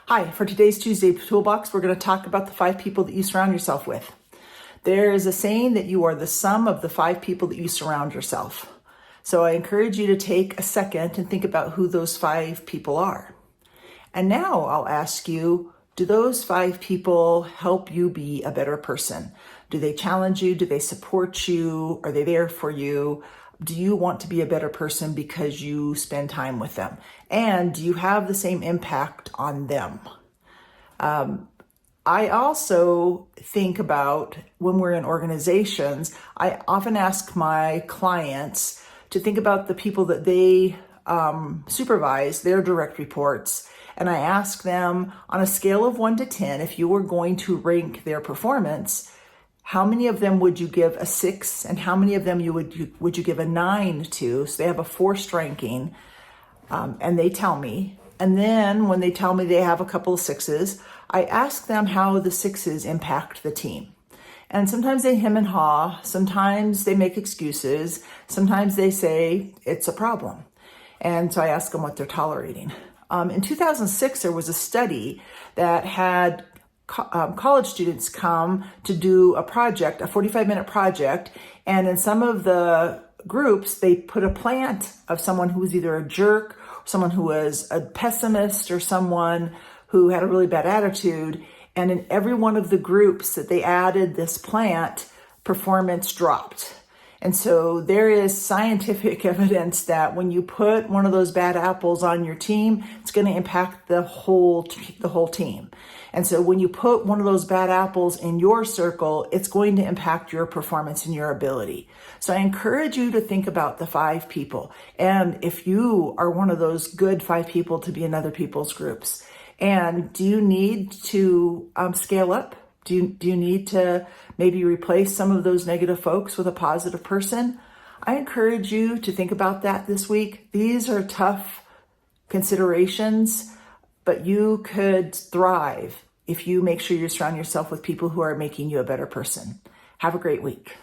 Hi, for today's Tuesday Toolbox, we're going to talk about the 5 people that you surround yourself with. There is a saying that you are the sum of the 5 people that you surround yourself. So I encourage you to take a second and think about who those 5 people are. And now I'll ask you, do those 5 people help you be a better person? Do they challenge you? Do they support you? Are they there for you? Do you want to be a better person because you spend time with them? And do you have the same impact on them? I also think about when we're in organizations, I often ask my clients to think about the people that they supervise, their direct reports. And I ask them on a scale of 1 to 10, if you were going to rank their performance, how many of them would you give a 6 and how many of them would you give a 9 to? So they have a forced ranking and they tell me. And then when they tell me they have a couple of 6s, I ask them how the 6s impact the team. And sometimes they hem and haw, sometimes they make excuses, sometimes they say it's a problem. And so I ask them what they're tolerating. In 2006, there was a study that had college students come to do a project, a 45-minute project, and in some of the groups, they put a plant of someone who was either a jerk, someone who was a pessimist, or someone who had a really bad attitude. And in every one of the groups that they added this plant, performance dropped. And so there is scientific evidence that when you put one of those bad apples on your team, it's going to impact the whole team. And so when you put one of those bad apples in your circle, it's going to impact your performance and your ability. So I encourage you to think about the 5 people. And if you are one of those good 5 people, to be in other people's groups. And do you need to scale up? Do you need to maybe replace some of those negative folks with a positive person? I encourage you to think about that this week. These are tough considerations, but you could thrive if you make sure you surround yourself with people who are making you a better person. Have a great week.